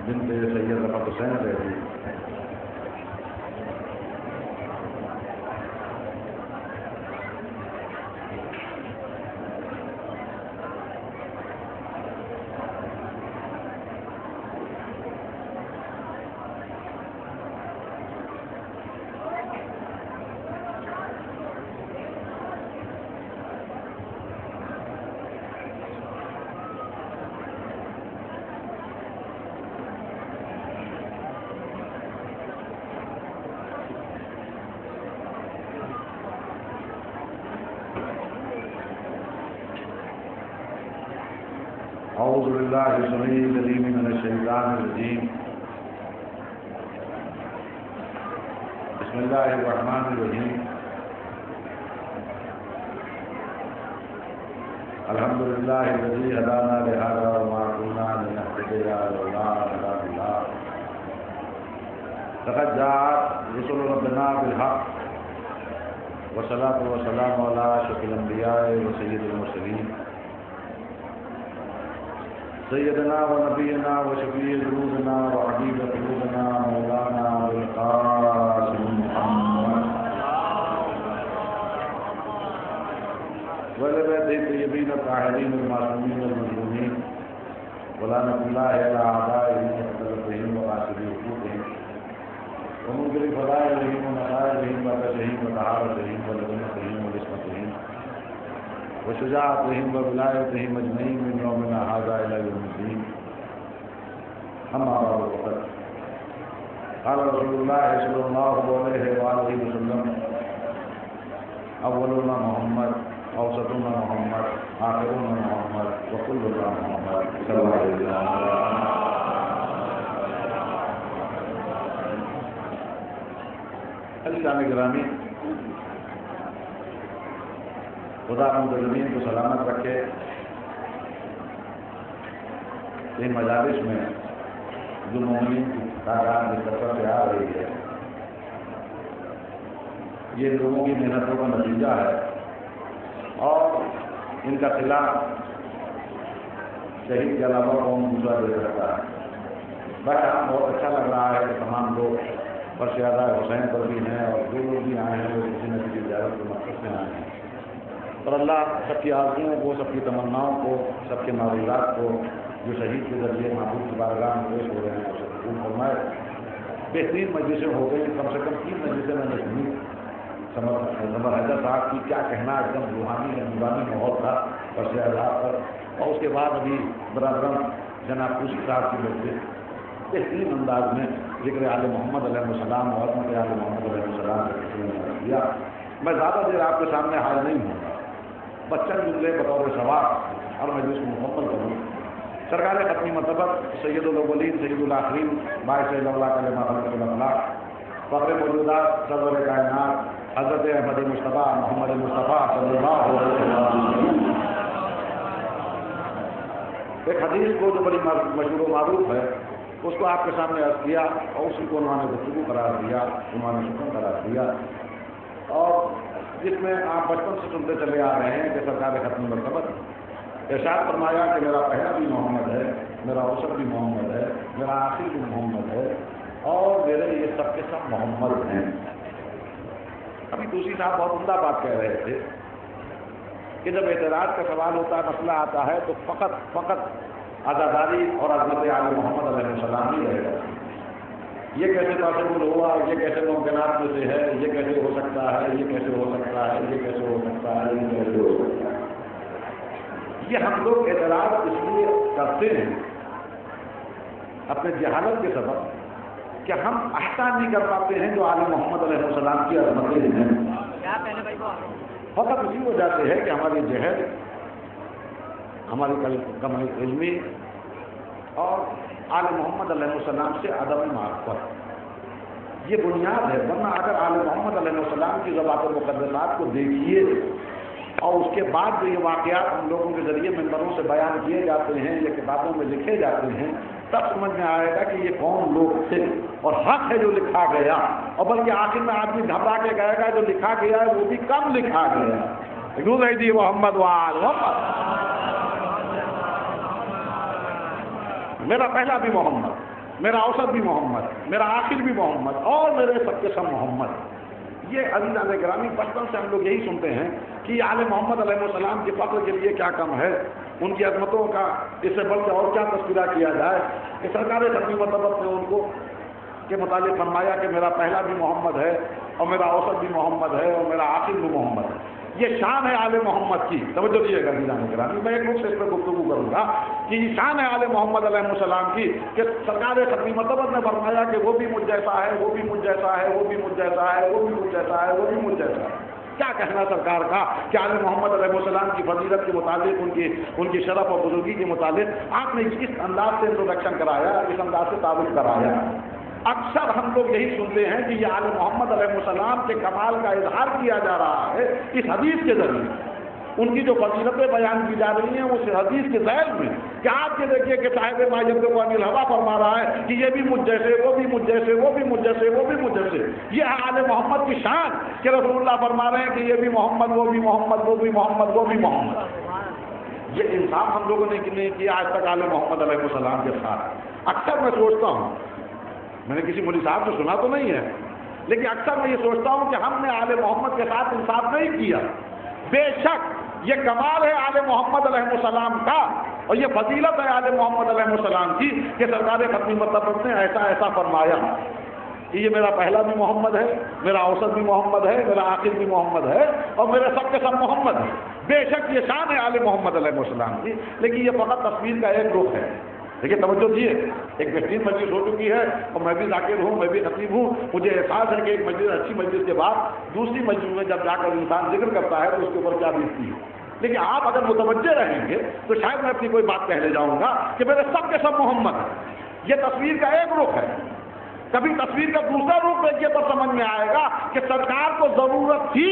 بنت سید رفعت حسین رہتی. اعوذ باللہ السمیع العلیم من الشیطان الرجیم. بسم اللہ الرحمن الرحیم. الحمد للہ الذی ہدانا لہذا وما كنا لنهتدی لولا ان هدانا اللہ. لقد جاءت رسل ربنا بالحق والصلاة والسلام علی اشرف الانبیاء وسید المرسلین سیدنا و نبینا و شفیع ذنوبنا و حبیب قلوبنا مولانا القاسم محمد ولبیتہ الطیبین الطاہرین المعصومین المظلومین ولعنۃ اللہ علی اعدائہم وقتلتہم وقاصدی حقوقہم ومنکر فضائلہم ومصائبہم وقتہم وطہارتہم ولعنتہم وعصمتہم وشجاعتهم وولایتهم اجمعین من یومنا ھذا الی یوم الدین. اما بعد فقد قال رسول اللہ صلی اللہ علیہ وآلہ وسلم اولنا محمد اوسطنا محمد آخرنا محمد وکلنا محمد صلی اللہ علیہ وسلم. عزیزان گرامی، خدا مجرمین کو سلامت رکھے. ان مجالس میں جو مومنین کی تعداد کی طرف سے آ رہی ہے، یہ لوگوں کی محنتوں کا نتیجہ ہے اور ان کا خلاف شہید کے علاوہ قوم دوسرا دے سکتا ہے. بہرحال بہت اچھا لگ رہا ہے کہ تمام لوگ فرش اعضاء حسین پر بھی ہیں اور جو لوگ بھی آئے ہیں وہ کسی نہ کسی زیارت کے مقصد سے آئے ہیں. اور اللہ سب کی آرزوؤں کو، سب کی تمناؤں کو، سب کے معروضات کو جو شہید کے ذریعے معبود کی بارگاہ میں پیش ہو رہے ہیں اسے قبول فرمائے. بہترین مجلسیں ہو گئی، کم سے کم 3 مجلسیں میں نے سنی. سمر حیدر صاحب کی کیا کہنا، ایک دم روحانی نورانی ماحول تھا فرش اعضاء پر. اور اس کے بعد ابھی برادرم جناب خوشی صاحب کی بچے بہترین انداز میں ذکر آل محمد علیہ السلام اور عظمت آل محمد علیہ السلام کا کیا. میں زیادہ دیر آپ کے سامنے حاضر نہیں ہوں گا، بچن جملے بطور ثواب اور مجلس کو مکمل کروں. سرکار ختمی مرتبہ سید الاولین سید الآخرین باعث اللہ کلمہ خلق الاخلاق فخر موجودات سرور کائنات حضرت احمد مصطفیٰ محمد مصطفیٰ صلی اللہ علیہ وسلم. ایک حدیث کو جو بڑی مشہور و معروف ہے اس کو آپ کے سامنے عرض کیا اور اسی کو انہوں نے گفتگو قرار دیا، انہوں نے شکر قرار دیا، اور جس میں آپ بچپن سے سنتے چلے آ رہے ہیں کہ سرکار ختم مرتبہ ارشاد فرمایا کہ میرا پہلا بھی محمد ہے، میرا اوسط بھی محمد ہے، میرا آخر بھی محمد ہے، اور میرے یہ سب کے سب محمد ہیں. ابھی دوسری صاحب بہت عمدہ بات کہہ رہے تھے کہ جب اعتراض کا سوال ہوتا ہے، مسئلہ آتا ہے، تو فقط عزاداری اور عظمت آل محمد علیہ السلام ہی رہے گا. یہ کیسے پاسبل ہوا، یہ کیسے ممکنات میں سے ہے، یہ کیسے ہو سکتا ہے، یہ کیسے ہو سکتا ہے، یہ کیسے ہو سکتا ہے، یہ کیسے ہو سکتا ہے. یہ ہم لوگ اعتراض اس لیے کرتے ہیں اپنے جہالت کے سبب کہ ہم احسان نہیں کر پاتے ہیں جو آل محمد علیہ السلام کی عظمتیں ہیں. فقط اسی وجہ سے ہے کہ ہماری جہل، ہماری کم علمی اور آل محمد علیہ السلام سے عدم معرفت یہ بنیاد ہے. ورنہ اگر آل محمد علیہ السلام کی ذوات و مقدسات کو دیکھیے اور اس کے بعد جو یہ واقعات ہم لوگوں کے ذریعے ممبروں سے بیان کیے جاتے ہیں یا کتابوں میں لکھے جاتے ہیں، تب سمجھ میں آئے گا کہ یہ کون لوگ تھے اور حق ہے جو لکھا گیا. اور بلکہ آخر میں آدمی گھبرا کے کہے گا جو لکھا گیا ہے وہ بھی کم لکھا گیا. کیوں نہیں جی محمد وآل محمد، میرا پہلا بھی محمد میرا اوسط بھی محمد، میرا آخر بھی محمد اور میرے سب کے سب محمد۔ یہ عزیزان گرامی بچپن سے ہم لوگ یہی سنتے ہیں کہ آل محمد علیہ السلام کے فخر کے لیے کیا کم ہے، ان کی عظمتوں کا اس سے بڑھ کے اور کیا تذکرہ کیا جائے کہ سرکار ختمی مرتبت نے ان کو کے متعلق فرمایا کہ میرا پہلا بھی محمد ہے اور میرا اوسط بھی محمد ہے اور میرا آخر بھی محمد ہے۔ یہ شان ہے آل محمد کی، توجہ دیجیے گا عزیزان گرامی، میں ایک رخ سے اس پر گفتگو کروں گا کہ یہ شان ہے آل محمد علیہ السلام کی کہ سرکار ختمی مرتبت نے فرمایا کہ وہ بھی مجھ جیسا ہے، وہ بھی مجھ جیسا ہے، وہ بھی مجھ جیسا ہے، وہ بھی مجھ جیسا ہے، وہ بھی مجھ جیسا ہے۔ کیا کہنا سرکار کا کہ آل محمد علیہ السلام کی فضیلت کے متعلق، ان کی شرف اور بزرگی کے متعلق آپ نے اس انداز سے انٹروڈکشن کرایا، اس انداز سے تعارف کرایا۔ اکثر ہم لوگ یہی سنتے ہیں کہ یہ آل محمد علیہ السلام کے کمال کا اظہار کیا جا رہا ہے اس حدیث کے ذریعے، ان کی جو فضیلتیں بیان کی جا رہی ہیں اس حدیث کے ذیل میں کہ آپ یہ دیکھیے کہ صاحب ماجد کو انل ہوا فرما رہا ہے کہ یہ بھی مجھ جیسے، وہ بھی مجھ جیسے، وہ بھی مجھ جیسے، وہ بھی مجھ جیسے۔ یہ ہے آل محمد کی شان کہ رسول اللہ فرما رہے ہیں کہ یہ بھی محمد، وہ بھی محمد، وہ بھی محمد، وہ بھی محمد۔ یہ انصاف ہم لوگوں نے نہیں کیا آج تک آل محمد علیہ السلام کے ساتھ۔ اکثر میں سوچتا ہوں، میں نے کسی مولوی صاحب سے سنا تو نہیں ہے، لیکن اکثر میں یہ سوچتا ہوں کہ ہم نے آل محمد کے ساتھ انصاف نہیں کیا۔ بے شک یہ کمال ہے آل محمد علیہ السلام کا اور یہ فضیلت ہے آل محمد علیہ السلام کی کہ سرکار ختمی مرتبت نے ایسا ایسا فرمایا کہ یہ میرا پہلا بھی محمد ہے، میرا اوسط بھی محمد ہے، میرا آخر بھی محمد ہے اور میرے سب کے سب محمد ہے۔ بے شک یہ شان ہے آل محمد علیہ السلام کی، لیکن یہ فقط تصویر کا ایک رخ ہے۔ دیکھیے توجہ دیے، ایک بہترین مجلس ہو چکی ہے اور میں بھی ذاکر ہوں، میں بھی خطیب ہوں، مجھے احساس ہے کہ ایک مجلس، اچھی مجلس کے بعد دوسری مجلس میں جب جا کر انسان ذکر کرتا ہے تو اس کے اوپر کیا بیتتی ہے۔ لیکن آپ اگر متوجہ رہیں گے تو شاید میں اپنی کوئی بات کہنے جاؤں گا کہ میرے سب کے سب محمد ہیں۔ یہ تصویر کا ایک رخ ہے، کبھی تصویر کا دوسرا رخ دیکھیے تو سمجھ میں آئے گا کہ سرکار کو ضرورت تھی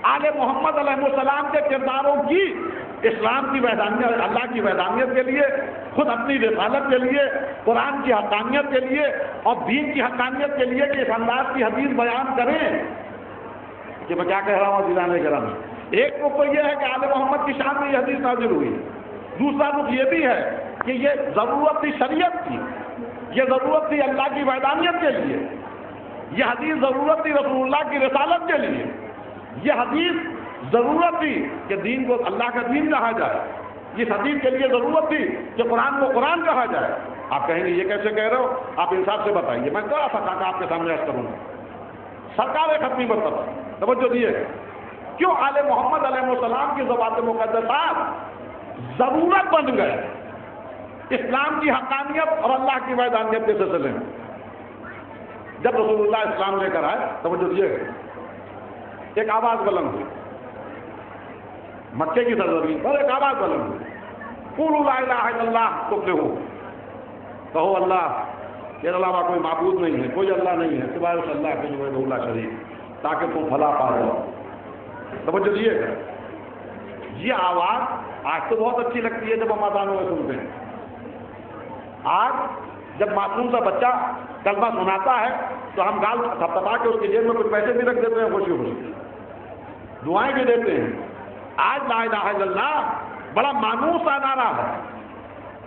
آل محمد علیہ السلام کے کرداروں کی، اسلام کی وحدانیت، اللہ کی وحدانیت کے لیے، خود اپنی رسالت کے لیے، قرآن کی حقانیت کے لیے اور دین کی حقانیت کے لیے کہ اس انداز کی حدیث بیان کریں کہ میں کیا کہہ رہا ہوں عزیزان کرام۔ ایک رخ تو یہ ہے کہ آل محمد کی شان میں یہ حدیث نازل ہوئی، دوسرا رخ یہ بھی ہے کہ یہ ضرورت تھی شریعت کی، یہ ضرورت تھی اللہ کی وحدانیت کے لیے، یہ حدیث ضرورت تھی رسول اللہ کی رسالت کے لیے، یہ حدیث ضرورت تھی کہ دین کو اللہ کا دین کہا جائے، اس حدیث کے لیے ضرورت تھی کہ قرآن کو قرآن کہا جائے۔ آپ کہیں گے یہ کیسے کہہ رہے ہو، آپ انصاف سے بتائیے، میں ذرا سا آپ کے سامنے عرض کروں گا۔ سرکار ختمی مرتبہ توجہ دیے، کیوں آل محمد علیہ السلام کی ذوات مقدسات ضرورت بن گئے اسلام کی حقانیت اور اللہ کی وحدانیت کے سلسلے میں؟ جب رسول اللہ اسلام لے کر آئے توجہ دیے، ایک آواز بلند ہوئی مکے کی سرزمین پر، ایک آواز بلند ہوئی، قولوا لا الہ الا اللہ تفلحوا، کہو اللہ کے علاوہ کوئی معبود نہیں ہے، کوئی اللہ نہیں ہے سوائے اس اللہ کے جو وحدہ لا شریک، تاکہ تم فلاح پا جاؤ۔ توجہ دیے، یہ آواز آج تو بہت اچھی لگتی ہے جب ہم اذانوں میں سنتے ہیں۔ آج جب معصوم سا بچہ کلمہ سناتا ہے تو ہم گال تھپتھپا کے اس کی جیب میں کچھ پیسے بھی رکھ دیتے ہیں، خوشی خوشی دعائیں بھی دیتے ہیں۔ آج لا الہ الا اللہ بڑا مانوس سا نعرہ ہے،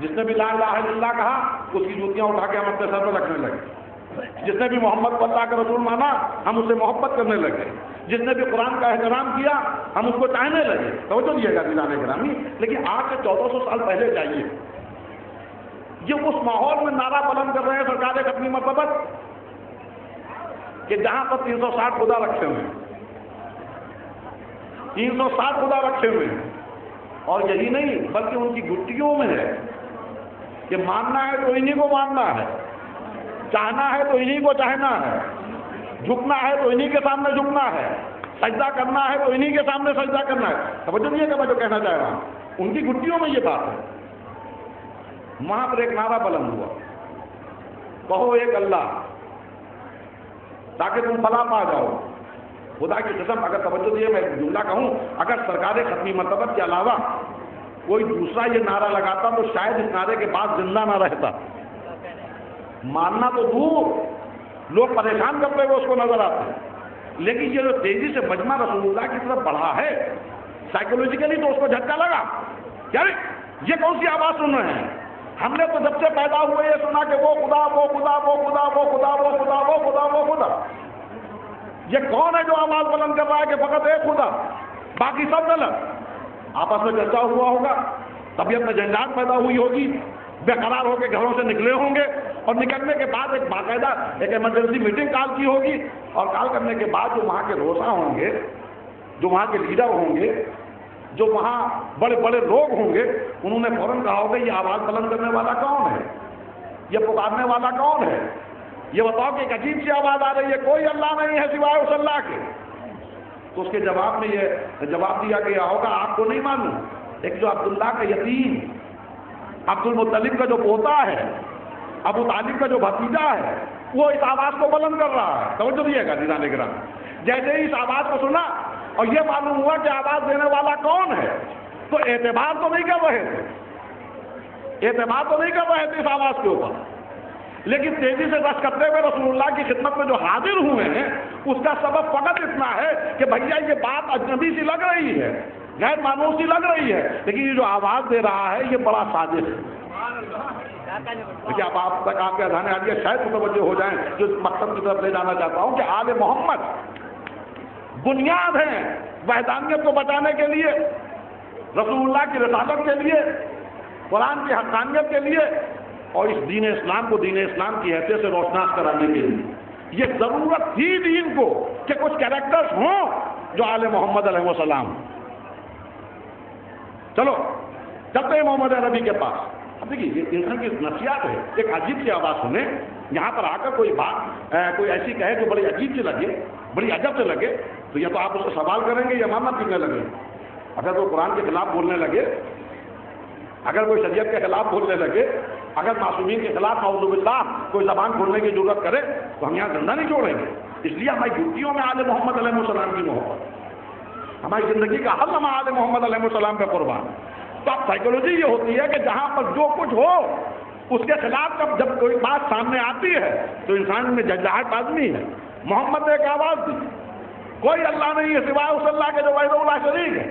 جس نے بھی لا الہ الا اللہ کہا اس کی جوتیاں اٹھا کے ہم اپنے سر پہ رکھنے لگے، جس نے بھی محمد کو اللہ کا رسول مانا ہم اس سے محبت کرنے لگے، جس نے بھی قرآن کا احترام کیا ہم اس کو چاہنے لگے۔ توجہ دیے گا عزیزان گرامی، لیکن آج سے 1400 سال پہلے جائیے، یہ اس ماحول میں نعرہ بلند کر رہے ہیں سرکار ختمی مرتبت کہ جہاں پر 360 خدا رکھے ہوئے ہیں، 360 خدا رکھے ہوئے ہیں، اور یہی نہیں بلکہ ان کی گٹیوں میں ہے کہ ماننا ہے تو انہی کو ماننا ہے، چاہنا ہے تو انہی کو چاہنا ہے، جھکنا ہے تو انہی کے سامنے جھکنا ہے، سجدہ کرنا ہے تو انہی کے سامنے سجدہ کرنا ہے۔ توجہ نہیں ہے کہ میں جو کہنا چاہ رہا ہوں، ان کی گٹیوں میں یہ بات ہے۔ وہاں پر ایک نعرہ بلند ہوا، کہو ایک اللہ تاکہ تم فلاح پا جاؤ۔ خدا کی قسم اگر توجہ دیے میں جملہ کہوں، اگر سرکار ختمی مرتبت کے علاوہ کوئی دوسرا یہ نعرہ لگاتا تو شاید اس نعرے کے بعد زندہ نہ رہتا۔ ماننا تو دور، لوگ پریشان کرتے ہوئے اس کو نظر آتے ہیں، لیکن یہ جو تیزی سے مجمع رسول اللہ کی طرف بڑھا ہے سائیکولوجیکلی تو اس کو جھٹکا لگا، کیا یہ کون سی آواز سن رہے ہیں؟ ہم نے تو جب سے پیدا ہوئے یہ سنا کہ وہ خدا وہ خدا وہ خدا وہ خدا وہ خدا وہ خدا وہ خدا. یہ کون ہے جو آواز بلند کر رہا ہے کہ فقط ایک خدا، باقی سب غلط؟ آپس میں چرچا ہوا ہوگا، طبیعت میں جنجال پیدا ہوئی ہوگی، بے قرار ہو کے گھروں سے نکلے ہوں گے، اور نکلنے کے بعد ایک باقاعدہ ایک ایمرجنسی میٹنگ کال کی ہوگی، اور کال کرنے کے بعد جو وہاں کے روسا ہوں گے، جو وہاں کے لیڈر ہوں گے، جو وہاں بڑے بڑے لوگ ہوں گے، انہوں نے فوراً کہا ہوگا یہ آواز بلند کرنے والا کون ہے، یہ پکارنے والا کون ہے، یہ بتاؤ کہ ایک عجیب سی آواز آ رہی ہے، کوئی اللہ نہیں ہے سوائے اس اللہ کے. تو اس کے جواب میں یہ جواب دیا گیا ہوگا آپ کو نہیں معلوم، ایک جو عبداللہ کا یتیم، عبد المطلب کا جو پوتا ہے، ابو طالب کا جو بھتیجا ہے، وہ اس آواز کو بلند کر رہا ہے. توجہ دیے گا دیدان گرام. جیسے ہی اس آواز کو سنا اور یہ معلوم ہوا کہ آواز دینے والا کون ہے، تو اعتبار تو نہیں کر رہے تھے، اعتبار تو نہیں کر رہے تھے اس آواز کے اوپر، لیکن تیزی سے رش کرتے ہوئے رسول اللہ کی خدمت میں جو حاضر ہوئے ہیں، اس کا سبب فقط اتنا ہے کہ بھیا یہ بات اجنبی سی لگ رہی ہے، غیر معلوم سی لگ رہی ہے، لیکن یہ جو آواز دے رہا ہے یہ بڑا سازش ہے. دیکھیے اب آپ تک آپ کے اذہان آ گیا، شاید متوجہ ہو جائیں جو مقصد کی طرف لے جانا چاہتا ہوں کہ آل محمد بنیاد ہیں وحدانیت کو بچانے کے لیے، رسول اللہ کی رسالت کے لیے، قرآن کی حقانیت کے لیے، اور اس دین اسلام کو دین اسلام کی حیثیت سے روشناس کرانے کے لیے. یہ ضرورت تھی دین کو کہ کچھ کیریکٹرز ہوں جو آل محمد علیہ السلام. چلو چلتے ہیں محمد عربی کے پاس. اب دیکھیے یہ انسان کی نفسیات ہے، ایک عجیب سی آواز سنیں، یہاں پر آ کر کوئی بات کوئی ایسی کہے جو بڑی عجیب سے لگے، بڑی عجب سے لگے، تو یا تو آپ اس کو سوال کریں گے یا امامت کرنے لگے. اگر وہ قرآن کے خلاف بولنے لگے، اگر کوئی شریعت کے خلاف بولنے لگے، اگر معصومین کے خلاف اعوذ باللہ کوئی زبان کھولنے کی ضرورت کرے، تو ہم یہاں زندہ نہیں چھوڑیں گے. اس لیے ہماری ڈیوٹیوں میں آل محمد علیہ السلام کی محبت، ہماری زندگی کا حل ہم آل محمد علیہ السلام پہ قربان. تو اب سائیکولوجی یہ ہوتی ہے کہ جہاں پر جو کچھ ہو اس کے خلاف جب کوئی بات سامنے آتی ہے تو انسان میں جھنجھاہٹ لازمی ہے. محمد نے ایک آواز دی، کوئی اللہ نہیں ہے سوائے اس اللہ کے جو وحدہ لا شریک ہے.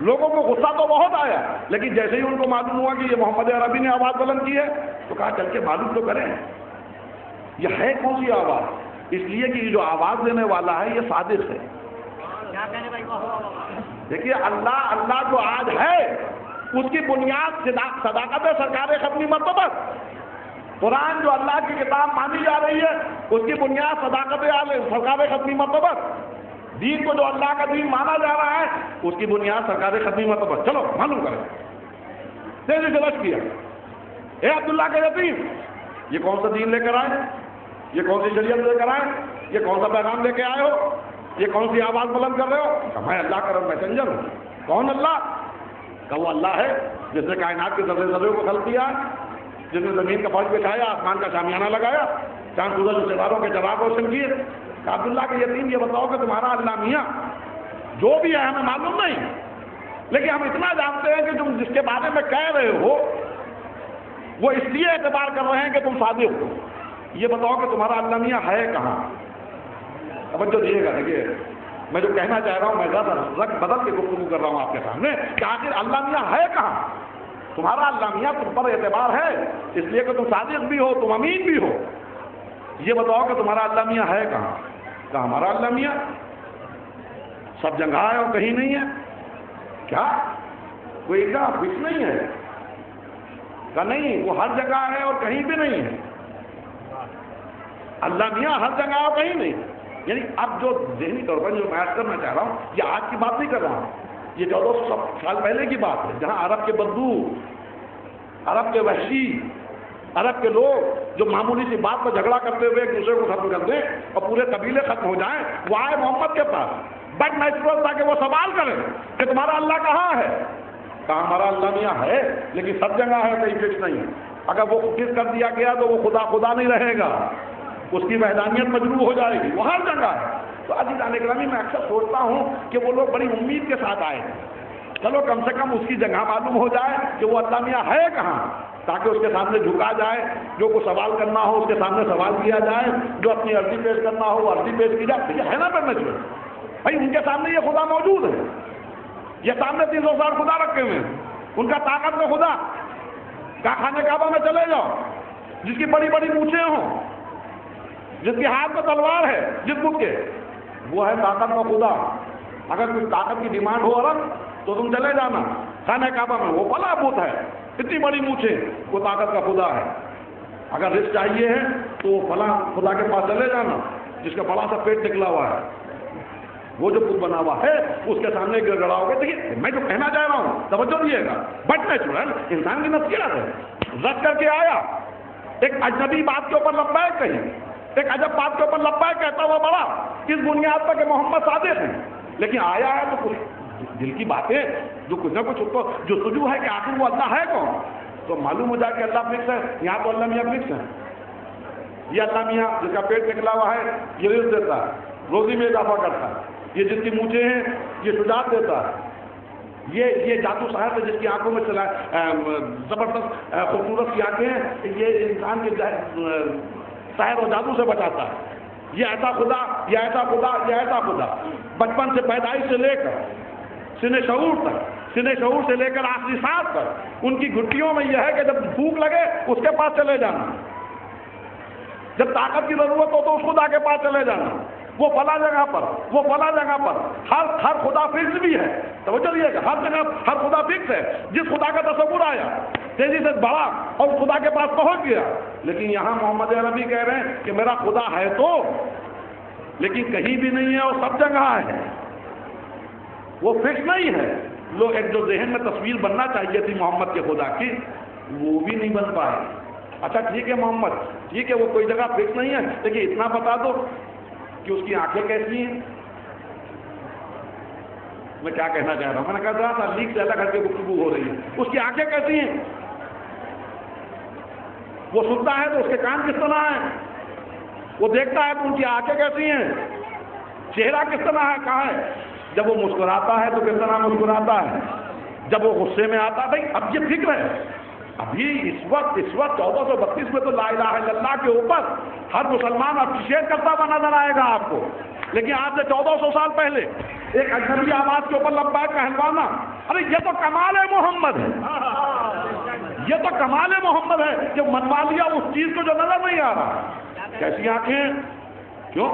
لوگوں کو غصہ تو بہت آیا، لیکن جیسے ہی ان کو معلوم ہوا کہ یہ محمد عربی نے آواز بلند کی ہے تو کہا چل کے معلوم تو کریں یہ ہے کون سی آواز. اس لیے کہ یہ جو آواز دینے والا ہے یہ صادق ہے. دیکھیے اللہ جو آج ہے اس کی بنیاد صداقت سرکار ختمی مرتبہ. قرآن جو اللہ کی کتاب مانی جا رہی ہے اس کی بنیاد صداقت سرکار ختمی مرتبہ. دین کو جو اللہ کا دین مانا جا رہا ہے اس کی بنیاد سرکار ختمی مرتبہ. چلو معلوم کریں. تیزی سے رش کیا، اے عبداللہ کا یتیم، یہ کون سا دین لے کر آئے، یہ کون سی شریعت لے کر آئے، یہ کون سا پیغام لے کے آئے ہو، یہ کون سی آواز بلند کر رہے ہو؟ میں اللہ کا میسنجر ہوں. کون اللہ؟ کہ وہ اللہ ہے جس نے کائنات کے ذرے ذرے کو خلق کیا، جس نے زمین کا فرش بچھایا، آسمان کا شامیانہ لگایا، چاند سورج و ستاروں کے جواب روشن کیے. عبداللہ کے یتیم یہ بتاؤ کہ تمہارا اللہ میاں جو بھی ہے ہمیں معلوم نہیں، لیکن ہم اتنا جانتے ہیں کہ تم جس کے بارے میں کہہ رہے ہو وہ اس لیے اعتبار کر رہے ہیں کہ تم صادق ہو. یہ بتاؤ کہ تمہارا اللہ میاں ہے کہاں؟ توجہ دیجیے گا. دیکھیے میں جو کہنا چاہ رہا ہوں میں ذرا رنگ بدل کے گفتگو کر رہا ہوں آپ کے سامنے کہ آخر اللہ میاں ہے کہاں. تمہارا اللہ میاں تم پر اعتبار ہے اس لیے کہ تم صادق بھی ہو، تم امین بھی ہو. یہ بتاؤ کہ تمہارا اللہ میاں ہے کہاں؟ کہ ہمارا اللہ میاں سب جگہ ہے اور کہیں نہیں ہے. کیا کوئی ایک جگہ فکس نہیں ہے؟ کہ نہیں، وہ ہر جگہ ہے اور کہیں بھی نہیں ہے. اللہ میاں ہر جگہ اور کہیں نہیں. یعنی اب جو ذہنی طور پر جو میں کرنا چاہ رہا ہوں یہ آج کی بات نہیں کر رہا ہوں، یہ 1400 سال پہلے کی بات ہے جہاں عرب کے بدو، عرب کے وحشی، عرب کے لوگ جو معمولی سی بات پر جھگڑا کرتے ہوئے ایک دوسرے کو ختم کر دیں اور پورے قبیلے ختم ہو جائیں، وہ آئے محمد کے پاس. بٹ نیچرل تھا کہ وہ سوال کریں کہ تمہارا اللہ کہاں ہے. کہا ہمارا اللہ میاں ہے لیکن سب جگہ ہے، کہیں فکس نہیں ہے. اگر وہ فکس کر دیا گیا تو وہ خدا نہیں رہے گا، اس کی وحدانیت مجروح ہو جائے گی. وہ ہر جگہ ہے. تو عزیزان اکرامی میں اکثر سوچتا ہوں کہ وہ لوگ بڑی امید کے ساتھ آئے، چلو کم سے کم اس کی جگہ معلوم ہو جائے کہ وہ اللہ میاں ہے کہاں، تاکہ اس کے سامنے جھکا جائے، جو کوئی سوال کرنا ہو اس کے سامنے سوال کیا جائے، جو اپنی عرضی پیش کرنا ہو وہ عرضی پیش کی جائے. یہ ہے نا پڑھنا چاہیے بھائی، ان کے سامنے یہ خدا موجود ہے، یہ سامنے 300 سال خدا رکھے ہوئے ہیں، ان کا طاقت میں خدا. کہا خانہ کعبہ میں چلے جاؤ، جس کی بڑی بڑی مونچھیں ہوں، جس کے ہاتھ میں تلوار ہے، جس بت کے، وہ ہے طاقت کا خدا۔ اگر کوئی طاقت کی ڈیمانڈ ہو عرب تو تم چلے جانا خانہ کعبہ میں، وہ بڑا بت ہے، اتنی بڑی مونچھیں، وہ طاقت کا خدا ہے۔ اگر رزق چاہیے ہے تو وہ فلاں خدا کے پاس چلے جانا جس کا بڑا سا پیٹ نکلا ہوا ہے، وہ جو بت بنا ہوا ہے اس کے سامنے گر گڑاؤ گے۔ دیکھیے میں جو کہنا چاہ رہا ہوں توجہ دیجیے گا، بٹ نیچرل انسان کی نفسیات ہے۔ رد کر کے آیا، ایک اجنبی بات کے اوپر لبیک کہی، ایک عجب بات کے اوپر لبیک کہتا ہوا بڑا، اس بنیاد پر کہ محمد صادق ہیں، لیکن آیا ہے تو کچھ دل کی باتیں جو کچھ نہ کچھ اس کو جو سجو ہے کہ آخر وہ اللہ ہے کون، تو معلوم ہو جائے کہ اللہ فکس ہے۔ یہاں تو اللہ میاں فکس ہے، یہ اللہ میاں جس کا پیٹ نکلا ہوا ہے یہ رزق دیتا ہے، روزی میں اضافہ کرتا ہے، یہ جس کی مونچھیں ہیں یہ شجاعت دیتا ہے، یہ جادو صاحب ہے جس کی آنکھوں میں چلا زبردست خوبصورت سی آنکھیں ہیں، یہ انسان کے سحر و جادو سے بچاتا ہے۔ یہ ایسا خدا، یہ ایسا خدا، یہ ایسا خدا، بچپن سے پیدائش سے لے کر سن شعور تک، سن شعور سے لے کر آخری سانس تک ان کی گھٹیوں میں یہ ہے کہ جب بھوک لگے اس کے پاس چلے جانا، جب طاقت کی ضرورت ہو تو اس خدا کے پاس چلے جانا، وہ فلاں جگہ پر، وہ فلاں جگہ پر، ہر خدا فکس بھی ہے۔ تو چلیے گا ہر جگہ ہر خدا فکس ہے، جس خدا کا تصور آیا تیزی سے بڑھا اور خدا کے پاس پہنچ گیا۔ لیکن یہاں محمد عربی کہہ رہے ہیں کہ میرا خدا ہے تو، لیکن کہیں بھی نہیں ہے اور سب جگہ ہے، وہ فکس نہیں ہے۔ لوگ ایک جو ذہن میں تصویر بننا چاہیے تھی محمد کے خدا کی، وہ بھی نہیں بن پائے۔ اچھا ٹھیک ہے محمد، ٹھیک ہے وہ کوئی جگہ فکس نہیں ہے، لیکن اتنا بتا دو کہ اس کی آنکھیں کیسی ہیں۔ میں کیا کہنا چاہ رہا ہوں، میں نے کہا تھا لیک سے الگ ہٹ کے گفتگو ہو رہی ہے، اس کی آنکھیں کیسی ہیں، وہ سنتا ہے تو اس کے کان کس طرح ہیں، وہ دیکھتا ہے تو ان کی آنکھیں کیسی ہیں، چہرہ کس طرح ہے، کہاں ہے، جب وہ مسکراتا ہے تو کس طرح مسکراتا ہے، جب وہ غصے میں آتا ہے۔ بھائی اب یہ فکر ہے، ابھی اس وقت 1432 میں تو لا الہ الا اللہ کے اوپر ہر مسلمان اپریشیٹ کرتا ہوا نظر آئے گا آپ کو، لیکن آج سے 1400 سال پہلے ایک اجنبی آواز کے اوپر لبیک کہلوانا، ارے یہ تو کمال محمد ہے، یہ تو کمال محمد ہے کہ منوا لیا اس چیز کو جو نظر نہیں آ رہا۔ کیسی آنکھیں، کیوں،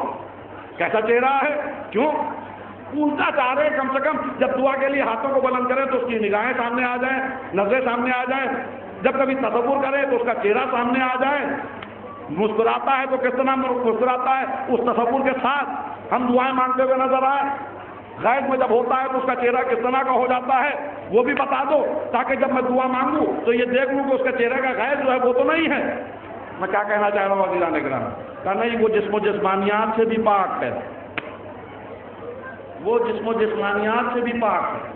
کیسا چہرہ ہے، کیوں، پوچھنا چاہ رہے کم سے کم جب دعا کے لیے ہاتھوں کو بلند کریں تو اس کی نگاہیں سامنے آ جائیں، نظریں سامنے آ جائیں، جب کبھی تصور کرے تو اس کا چہرہ سامنے آ جائے، مسکراتا ہے تو کس طرح مسکراتا ہے، اس تصور کے ساتھ ہم دعائیں مانگتے ہوئے نظر آئے، غیب میں جب ہوتا ہے تو اس کا چہرہ کس طرح کا ہو جاتا ہے وہ بھی بتا دو، تاکہ جب میں دعا مانگوں تو یہ دیکھ لوں کہ اس کا چہرے کا غیب جو ہے وہ تو نہیں ہے۔ میں کیا کہنا چاہ رہا ہوں عزیزان اکرام، کہ نہیں وہ جسم و جسمانیات سے بھی پاک ہے، وہ جسم و جسمانیات سے بھی پاک ہے۔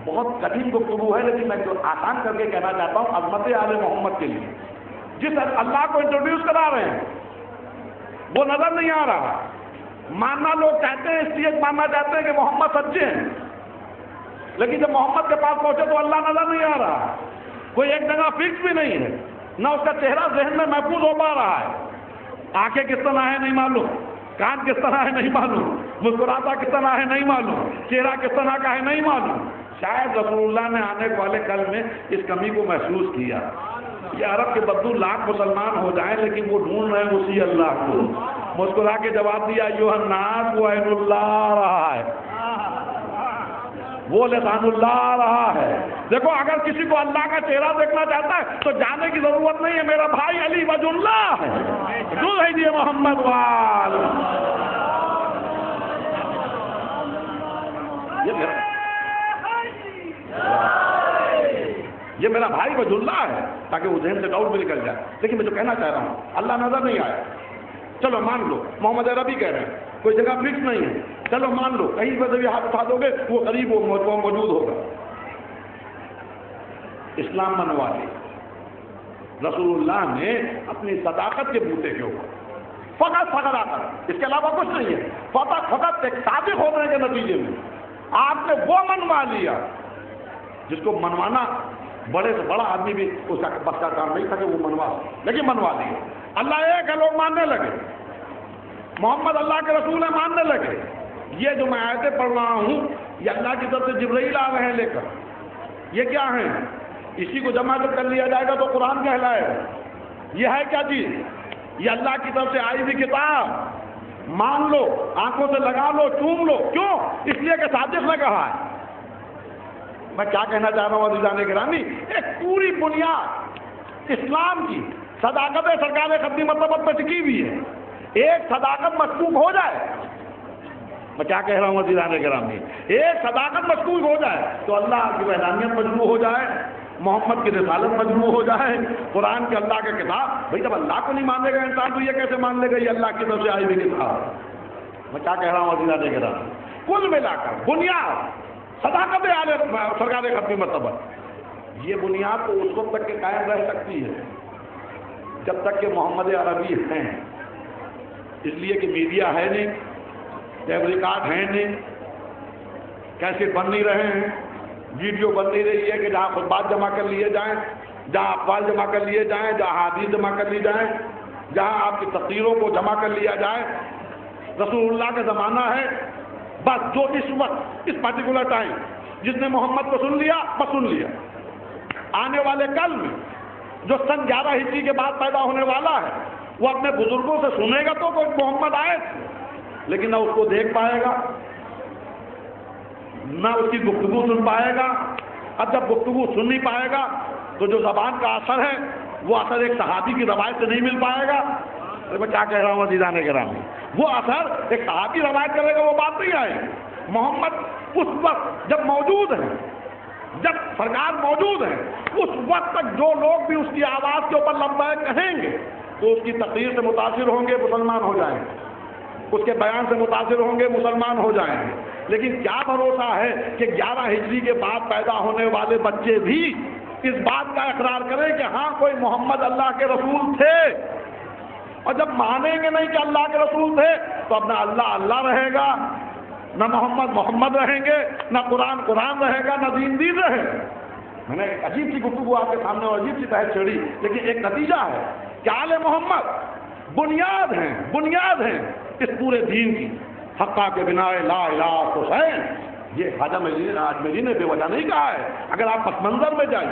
بہت کٹھن گفتگو ہے لیکن میں جو آسان کر کے کہنا چاہتا ہوں عظمت آل محمد کے لیے، جس اللہ کو انٹروڈیوس کرا رہے ہیں وہ نظر نہیں آ رہا، ماننا لوگ کہتے ہیں اس لیے ماننا چاہتے ہیں کہ محمد سچے ہیں، لیکن جب محمد کے پاس پہنچے تو اللہ نظر نہیں آ رہا، کوئی ایک جگہ فکس بھی نہیں ہے، نہ اس کا چہرہ ذہن میں محفوظ ہو پا رہا ہے، آنکھیں کس طرح ہے نہیں معلوم، کان کس طرح ہے نہیں معلوم، مسکراتا کس طرح ہے نہیں معلوم، چہرہ کس طرح کا ہے نہیں معلوم۔ شاید رسول اللہ نے آنے والے کل میں اس کمی کو محسوس کیا۔ یہ عرب کے بدو لاکھ مسلمان ہو جائیں لیکن وہ ڈھونڈ رہے ہیں اسی اللہ کو، مسکرا کے جواب دیا ایھا الناس وہ عین اللہ رہا ہے، وہ لسان اللہ رہا ہے۔ دیکھو اگر کسی کو اللہ کا چہرہ دیکھنا چاہتا ہے تو جانے کی ضرورت نہیں ہے، میرا بھائی علی وجہ اللہ ہے، جو ہے یہ محمد وال، یہ میرا بھائی وجہ اللہ ہے، تاکہ وہ ذہن سے ڈاؤٹ بھی نکل جائے۔ لیکن میں جو کہنا چاہ رہا ہوں اللہ نظر نہیں آیا، چلو مان لو محمد عربی کہہ رہے ہیں کوئی جگہ فکس نہیں ہے، چلو مان لو کہیں پر بھی ہاتھ اٹھا دو گے وہ قریب وہ موجود ہوگا۔ اسلام منوا لی رسول اللہ نے اپنی صداقت کے بوتے کے اوپر فقط آ کر، اس کے علاوہ کچھ نہیں ہے، فقط ایک صادق ہونے کے نتیجے میں آپ نے وہ منوا لیا جس کو منوانا بڑے سے بڑا آدمی بھی اس کا بس کا کام نہیں تھا کہ وہ منوا، لیکن منوا دیا۔ اللہ ایک ہے، لوگ ماننے لگے، محمد اللہ کے رسول ہے ماننے لگے۔ یہ جو میں آیتیں پڑھ رہا ہوں یہ اللہ کی طرف سے جبرائیل آ رہے ہیں لے کر، یہ کیا ہیں؟ اسی کو جمع جب کر لیا جائے گا تو قرآن کہلائے گا۔ یہ ہے کیا چیز؟ یہ اللہ کی طرف سے آئی ہوئی کتاب، مان لو، آنکھوں سے لگا لو، چوم لو۔ کیوں؟ اس لیے کہ صادق نے کہا ہے۔ میں کیا کہنا چاہ رہا ہوں عزیزان گرامی، ایک پوری بنیاد اسلام کی صداقت سرکار خطی مرتبت میں ٹکی ہوئی ہے، ایک صداقت مشکوک ہو جائے، میں کیا کہہ رہا ہوں عزیزان گرامی، ایک صداقت مشکوک ہو جائے تو اللہ کی وحدانیت مجروح ہو جائے، محمد کی رسالت مجروح ہو جائے، قرآن کے اللہ کے کتاب۔ بھائی جب اللہ کو نہیں مانے گا انسان تو یہ کیسے مان لے گا یہ اللہ کی طرف سے آئی ہوئی کتاب؟ میں کیا کہہ رہا ہوں عزیزان گرامی، کل ملا کر بنیاد صداقت سرکار خطی مرتبت، یہ بنیاد تو اس وقت تک کہ قائم رہ سکتی ہے جب تک کہ محمد عربی ہیں، اس لیے کہ میڈیا ہے نہیں، ٹیپ ریکارڈ ہیں نہیں، کیسے بن نہیں رہے ہیں، ویڈیو بن نہیں رہی ہے کہ جہاں خطبات جمع کر لیے جائیں، جہاں اقوال جمع کر لیے جائیں، جہاں حدیث جمع کر لی جائیں، جہاں آپ کی تقریروں کو جمع کر لیا جائے۔ رسول اللہ کا زمانہ ہے، بس جو اس وقت اس پرٹیکولر ٹائم جس نے محمد کو سن لیا بس سن لیا، آنے والے کل میں جو سن 11 ہجری کے بعد پیدا ہونے والا ہے وہ اپنے بزرگوں سے سنے گا تو کوئی محمد آئے، لیکن نہ اس کو دیکھ پائے گا نہ اس کی گفتگو سن پائے گا۔ اب جب گفتگو سن نہیں پائے گا تو جو زبان کا اثر ہے وہ اثر ایک صحابی کی روایت سے نہیں مل پائے گا۔ میں کیا کہہ رہا ہوں عزیزان گرامی، وہ اثر ایک صحابی روایت کرے گا وہ بات نہیں آئے گی۔ محمد اس وقت جب موجود ہیں، جب سرکار موجود ہیں، اس وقت تک جو لوگ بھی اس کی آواز کے اوپر لبیک کہیں گے تو اس کی تقریر سے متاثر ہوں گے، مسلمان ہو جائیں گے، اس کے بیان سے متاثر ہوں گے، مسلمان ہو جائیں گے۔ لیکن کیا بھروسہ ہے کہ 11 ہجری کے بعد پیدا ہونے والے بچے بھی اس بات کا اقرار کریں کہ ہاں کوئی محمد اللہ کے رسول تھے؟ اور جب مانیں گے نہیں کہ اللہ کے رسول تھے تو اب نہ اللہ اللہ رہے گا، نہ محمد محمد رہیں گے، نہ قرآن قرآن رہے گا، نہ دین دین رہے گا۔ میں نے ایک عجیب سی گفتگو آپ کے سامنے اور عجیب سی بحث چھیڑی، لیکن ایک نتیجہ ہے کہ آل محمد بنیاد ہیں اس پورے دین کی۔ حقہ کے بنا لا الہ حسین، یہ خواجہ اجمیری نے بے وجہ نہیں کہا ہے۔ اگر آپ پس منظر میں جائیں،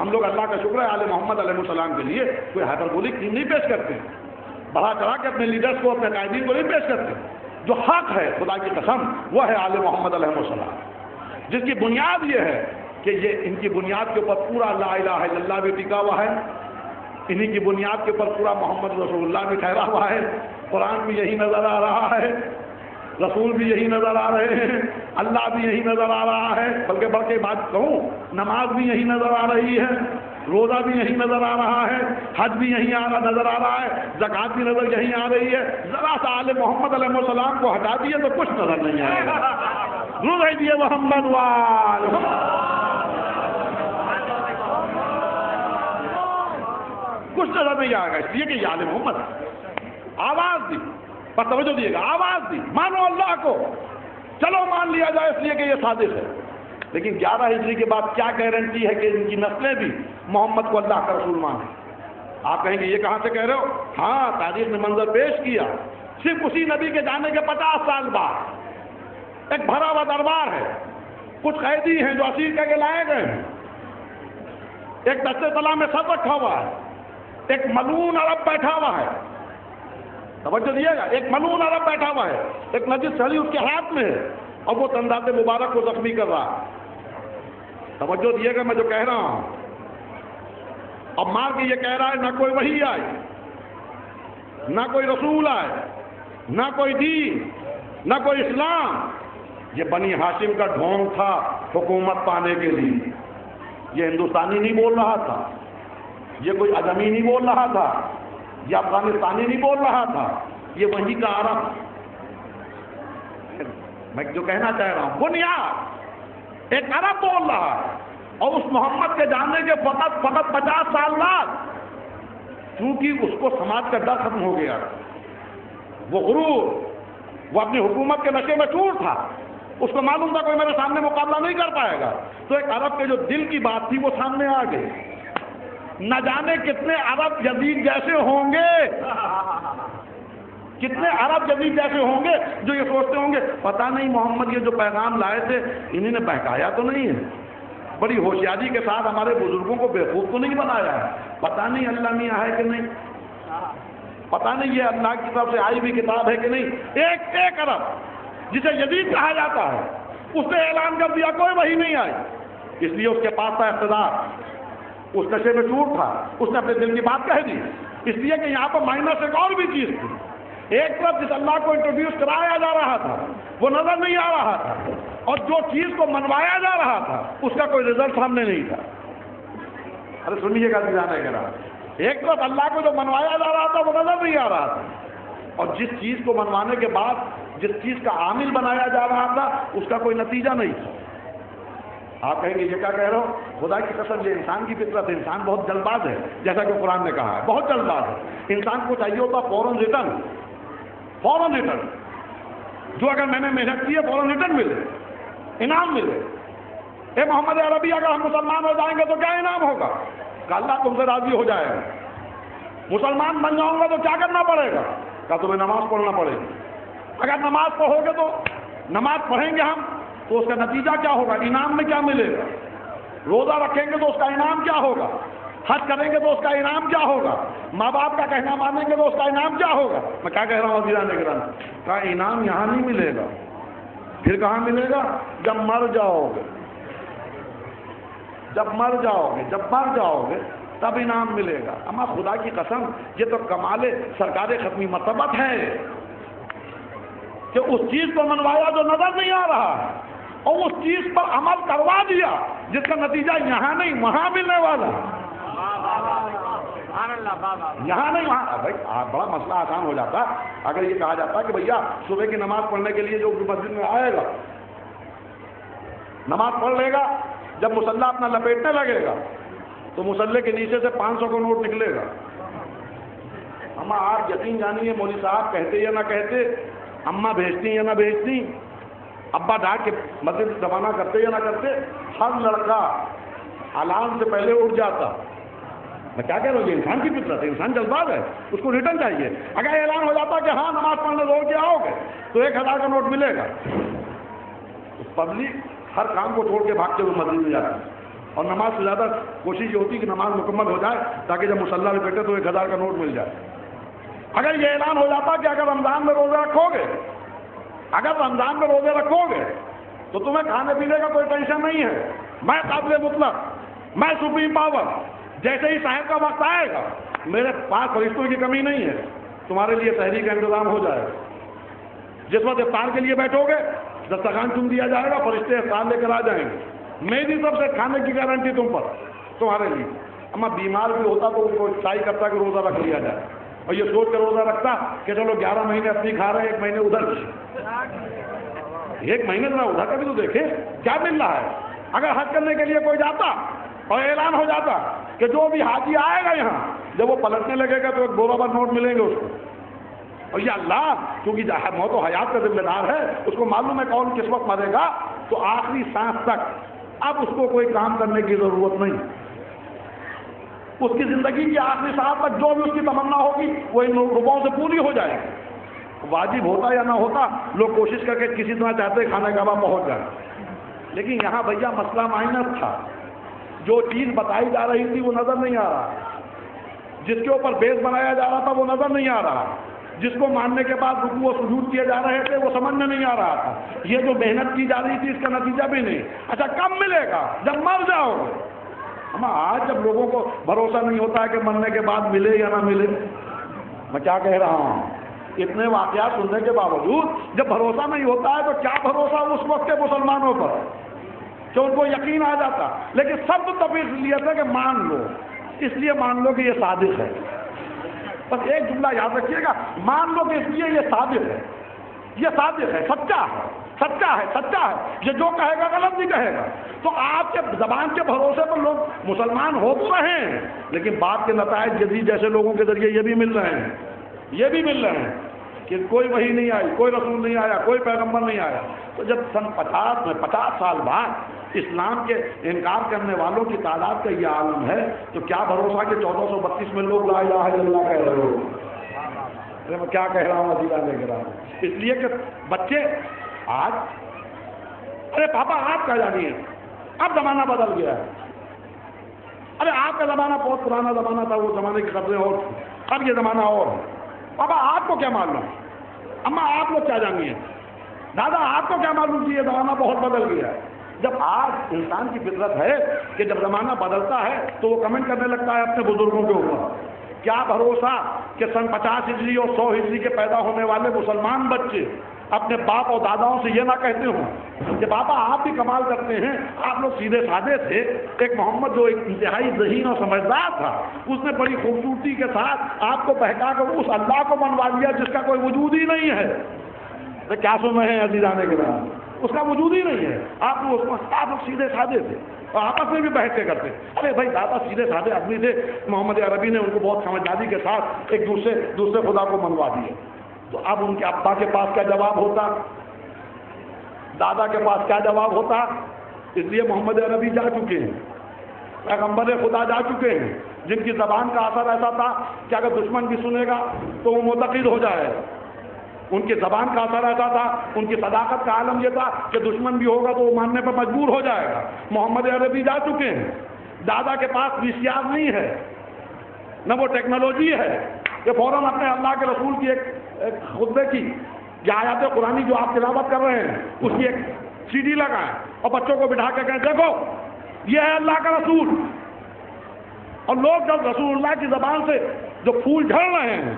ہم لوگ اللہ کا شکر ہے آل محمد علیہ السلام کے لیے کوئی ہائپربولک چیز نہیں پیش کرتے، بڑھا چڑھا کے اپنے لیڈرز کو، اپنے قائدین کو نہیں پیش کرتے۔ جو حق ہے خدا کی قسم وہ ہے آل محمد علیہ السلام، جس کی بنیاد یہ ہے کہ یہ ان کی بنیاد کے اوپر پورا لا الہ الا اللہ بھی ٹکا ہوا ہے، انہی کی بنیاد کے اوپر پورا محمد رسول اللہ بھی ٹھہرا ہوا ہے، قرآن بھی یہی نظر آ رہا ہے، رسول بھی یہی نظر آ رہے ہیں، اللہ بھی یہی نظر آ رہا ہے، بلکہ بڑھ کے بات کہوں نماز بھی یہی نظر آ رہی ہے، روزہ بھی یہی نظر آ رہا ہے، حج بھی یہی نظر آ رہا ہے، زکوٰۃ بھی نظر یہی آ رہی ہے۔ ذرا سا آل محمد علیہ السلام کو ہٹا دیے تو کچھ نظر نہیں آئے گا۔ روزہ دیے محمد وال کچھ نظر نہیں آئے گا، اس لیے کہ یہ آل محمد آواز دی، پر توجہ دیے گا، آواز دی، مانو اللہ کو، چلو مان لیا جائے اس لیے کہ یہ صادق ہے۔ لیکن 11 ہجری کے بعد کیا گارنٹی ہے کہ ان کی نسلیں بھی محمد کو اللہ کا رسول مانیں؟ آپ کہیں گے یہ کہاں سے کہہ رہے ہو؟ ہاں تاریخ نے منظر پیش کیا، صرف اسی نبی کے جانے کے 50 سال بعد ایک بھرا ہوا دربار ہے، کچھ قیدی ہیں جو اسیر کر کے لائے گئے ہیں، ایک دستے طلحہ میں سر رکھا ہوا ہے، ایک ملعون عرب بیٹھا ہوا ہے، توجہ دیے گا، ایک ملعون عرب بیٹھا ہوا ہے، ایک نجس چھڑی اس کے ہاتھ میں ہے اور وہ تنداز مبارک کو زخمی کر رہا ہے۔ توجہ دیے گا میں جو کہہ رہا ہوں، اب مار کے یہ کہہ رہا ہے نہ کوئی وحی آئے، نہ کوئی رسول آئے، نہ کوئی دین، نہ کوئی اسلام، یہ بنی ہاشم کا ڈھونگ تھا حکومت پانے کے لیے۔ یہ ہندوستانی نہیں بول رہا تھا، یہ کوئی عجمی نہیں بول رہا تھا، یہ افغانستانی نہیں بول رہا تھا، یہ وہی کا عرب۔ میں جو کہنا چاہ رہا ہوں، بنیاد ایک عرب بول رہا ہے، اور اس محمد کے جانے کے فقط 50 سال بعد چونکہ اس کو سماج کا ڈر ختم ہو گیا، وہ غرور، وہ اپنی حکومت کے نشے میں چور تھا، اس کو معلوم تھا کوئی میرے سامنے مقابلہ نہیں کر پائے گا، تو ایک عرب کے جو دل کی بات تھی وہ سامنے آ گئی۔ نہ جانے کتنے عرب یزید جیسے ہوں گے، کتنے عرب یزید جیسے ہوں گے جو یہ سوچتے ہوں گے پتہ نہیں محمد یہ جو پیغام لائے تھے انہیں نے بہکایا تو نہیں ہے، بڑی ہوشیاری کے ساتھ ہمارے بزرگوں کو بیوقوف تو نہیں بنایا ہے؟ پتہ نہیں اللہ میاں ہے کہ نہیں، پتہ نہیں یہ اللہ کی طرف سے آئی ہوئی کتاب ہے کہ نہیں۔ ایک عرب جسے یزید کہا جاتا ہے، اس نے اعلان کر دیا کوئی وحی نہیں آئی، اس لیے اس کے پاس تھا اقتدار، اس نشے میں چور تھا، اس نے اپنے دل کی بات کہہ دی، اس لیے کہ یہاں پر مائنس ایک اور بھی چیز تھی۔ ایک طرف جس اللہ کو انٹروڈیوس کرایا جا رہا تھا وہ نظر نہیں آ رہا تھا، اور جو چیز کو منوایا جا رہا تھا اس کا کوئی رزلٹ سامنے نہیں تھا۔ ارے سنیے گا جانے کے رہا، ایک طرف اللہ کو جو منوایا جا رہا تھا وہ نظر نہیں آ رہا تھا، اور جس چیز کو منوانے کے بعد جس چیز کا عامل بنایا جا رہا تھا اس کا کوئی نتیجہ نہیں تھا۔ آپ کہیں گے یہ کیا کہہ رہے ہو؟ خدا کی قسم یہ انسان کی فطرت ہے، انسان بہت جلد باز ہے، جیسا کہ قرآن نے کہا ہے بہت جلد باز ہے۔ انسان کو چاہیے ہوتا فوراً ریٹرن، جو اگر میں نے محنت کی ہے فوراً ریٹرن ملے، انعام ملے۔ اے محمد عربی اگر ہم مسلمان ہو جائیں گے تو کیا انعام ہوگا؟ کہ اللہ تم سے راضی ہو جائے گا۔ مسلمان بن جاؤں گا تو کیا کرنا پڑے گا؟ کہ تمہیں نماز پڑھنا پڑے گی۔ اگر نماز پڑھو گے تو نماز پڑھیں گے ہم تو اس کا نتیجہ کیا ہوگا؟ انعام میں کیا ملے گا؟ روزہ رکھیں گے تو اس کا انعام کیا ہوگا؟ حج کریں گے تو اس کا انعام کیا ہوگا؟ ماں باپ کا کہنا مانیں گے تو اس کا انعام کیا ہوگا؟ میں کیا کہہ رہا ہوں عزیزان اکرام، کا انعام یہاں نہیں ملے گا، پھر کہاں ملے گا؟ جب مر جاؤ گے، جب مر جاؤ گے تب انعام ملے گا۔ اما خدا کی قسم یہ تو کمال سرکار ختمی مرتبت ہے کہ اس چیز کو منوایا جو نظر نہیں آ رہا ہے، اور اس چیز پر عمل کروا دیا جس کا نتیجہ یہاں نہیں وہاں ملنے والا، یہاں نہیں وہاں۔ بھائی بڑا مسئلہ آسان ہو جاتا اگر یہ کہا جاتا کہ بھیا صبح کی نماز پڑھنے کے لیے جو مسجد میں آئے گا نماز پڑھ لے گا، جب مصلی اپنا لپیٹنے لگے گا تو مصلی کے نیچے سے 500 کا نوٹ نکلے گا۔ اما آپ یقین جانیے مولوی صاحب کہتے یا نہ کہتے، اماں بھیجتی یا نہ بھیجتی، ابا ڈاک کے مسجد روانہ کرتے یا نہ کرتے، ہر لڑکا اعلان سے پہلے اٹھ جاتا۔ میں کیا کہہ رہا ہوں، یہ انسان کی فطرت ہے، انسان جذبات ہے، اس کو ریٹرن چاہیے۔ اگر اعلان ہو جاتا کہ ہاں نماز پڑھنے روز کے آؤ گے تو 1000 کا نوٹ ملے گا، پبلک ہر کام کو چھوڑ کے بھاگتے ہوئے مسجد میں جاتی ہے، اور نماز سے زیادہ کوشش یہ ہوتی کہ نماز مکمل ہو جائے تاکہ جب مصلی میں بیٹھے تو 1000 کا نوٹ مل جائے۔ اگر یہ اعلان ہو جاتا کہ اگر رمضان میں روزے رکھو گے تو تمہیں کھانے پینے کا کوئی ٹینشن نہیں ہے، میں قابل مطلق، میں سپریم پاور، جیسے ہی صاحب کا وقت آئے گا میرے پاس فرشتوں کی کمی نہیں ہے، تمہارے لیے تحریر کا انتظام ہو جائے گا۔ جس وقت افطار کے لیے بیٹھو گے دسترخوان چن دیا جائے گا، فرشتے افطار لے کر آ جائیں گے، میری طرف سے کھانے کی گارنٹی تم پر، تمہارے لیے۔ اما بیمار بھی ہوتا تو ان کو ٹرائی کرتا کہ روزہ رکھ لیا جائے، اور یہ سوچ کر روزہ رکھتا کہ چلو 11 مہینے اپنی کھا رہے ہیں، 1 مہینے ادھر، 1 مہینے ذرا ادھر کا بھی تو دیکھے کیا مل رہا ہے۔ اگر حج کرنے کے لیے کوئی جاتا اور اعلان ہو جاتا کہ جو بھی حاجی آئے گا یہاں جب وہ پلٹنے لگے گا تو 1 بورا بھر نوٹ ملیں گے اس کو، اور یہ اللہ کیونکہ موت و حیات کا ذمہ دار ہے، اس کو معلوم ہے کون کس وقت مرے گا، تو آخری سانس تک اب اس کو کوئی کام کرنے کی ضرورت نہیں، اس کی زندگی کی آخری سانس تک جو بھی اس کی تمنا ہوگی وہ ان روپوں سے پوری ہو جائے گی۔ واجب ہوتا یا نہ ہوتا لوگ کوشش کر کے کسی طرح چاہتے کھانے کا وہاں پہنچ جائے، لیکن یہاں بھیا مسئلہ مائنس تھا، جو چیز بتائی جا رہی تھی وہ نظر نہیں آ رہا، جس کے اوپر بیس بنایا جا رہا تھا وہ نظر نہیں آ رہا، جس کو ماننے کے بعد رکوع و سجود کیے جا رہے تھے وہ سمجھ میں نہیں آ رہا تھا، یہ جو محنت کی جا رہی تھی اس کا نتیجہ بھی نہیں۔ اچھا کب ملے گا؟ جب مر جاؤ گے۔ ہم آج جب لوگوں کو بھروسہ نہیں ہوتا ہے کہ مرنے کے بعد ملے یا نہ ملے، میں کیا کہہ رہا ہوں، اتنے واقعات سننے کے باوجود جب بھروسہ نہیں ہوتا ہے تو کیا بھروسہ اس وقت کے مسلمانوں پر کہ ان کو یقین آ جاتا، لیکن سب تو تب اس لیے تھا کہ مان لو، اس لیے مان لو کہ یہ صادق ہے۔ بس ایک جملہ یاد رکھیے گا، مان لو کہ اس لیے یہ صادق ہے، یہ صادق ہے، سچا ہے، سچا ہے، سچا ہے، یہ جو کہے گا غلط نہیں کہے گا۔ تو آپ کے زبان کے بھروسے پر لوگ مسلمان ہو تو رہے ہیں، لیکن بات کے نتائج جدید جیسے لوگوں کے ذریعے یہ بھی مل رہے ہیں، یہ بھی مل رہے ہیں کہ کوئی وحی نہیں آئی، کوئی رسول نہیں آیا، کوئی پیغمبر نہیں آیا۔ تو جب سن 50 سال بعد اسلام کے انکار کرنے والوں کی تعداد کا یہ عالم ہے تو کیا بھروسہ کہ 1432 میں لوگ لا الہ الا اللہ کہہ رہے ہو۔ میں کیا کہہ رہا ہوں عزیزان اکرام، اس لیے کہ بچے آج ارے پاپا آپ کہا جانی ہے، اب زمانہ بدل گیا ہے. ارے آپ کا زمانہ بہت پرانا زمانہ تھا, وہ زمانے کی خبریں اور تھی, اب یہ زمانہ اور ہے. بابا آپ کو کیا معلوم, اماں آپ لوگ کیا جانگی ہیں, دادا آپ کو کیا معلوم کہ یہ زمانہ بہت بدل گیا ہے. جب آج انسان کی فطرت ہے کہ جب زمانہ بدلتا ہے تو وہ کمنٹ کرنے لگتا ہے اپنے بزرگوں کے اوپر. کیا بھروسہ کہ سن 50 ہجری اور 100 ہجری کے پیدا ہونے والے مسلمان بچے اپنے باپ اور داداؤں سے یہ نہ کہتے ہوں کہ بابا آپ بھی کمال کرتے ہیں, آپ لوگ سیدھے سادے تھے. ایک محمد جو ایک انتہائی ذہین اور سمجھدار تھا, اس نے بڑی خوبصورتی کے ساتھ آپ کو بہکا کر اس اللہ کو منوا دیا جس کا کوئی وجود ہی نہیں ہے. تو کیا سن رہے ہیں عزیزان کرام, اس کا وجود ہی نہیں ہے. آپ لوگ سیدھے سادے تھے اور آپس میں بھی بحث کے کرتے. ارے بھائی دادا سیدھے سادے آدمی تھے, محمد عربی نے ان کو بہت سمجھداری کے ساتھ ایک دوسرے خدا کو منوا دیے. تو اب ان کے ابا کے پاس کیا جواب ہوتا, دادا کے پاس کیا جواب ہوتا. اس لیے محمد عربی جا چکے ہیں, پیغمبر خدا جا چکے ہیں, جن کی زبان کا اثر ایسا تھا کہ اگر دشمن بھی سنے گا تو وہ متقد ہو جائے. ان کی زبان کا اثر ایسا تھا, ان کی صداقت کا عالم یہ تھا کہ دشمن بھی ہوگا تو وہ ماننے پر مجبور ہو جائے گا. محمد عربی جا چکے ہیں, دادا کے پاس VCR نہیں ہے, نہ وہ ٹیکنالوجی ہے کہ فوراً اپنے اللہ کے رسول کی ایک خطبے کی یا آیات قرآنی جو آپ تلاوت کر رہے ہیں اس کی ایک CD لگائیں اور بچوں کو بٹھا کے کہیں دیکھو یہ ہے اللہ کا رسول. اور لوگ جب رسول اللہ کی زبان سے جو پھول جھڑ رہے ہیں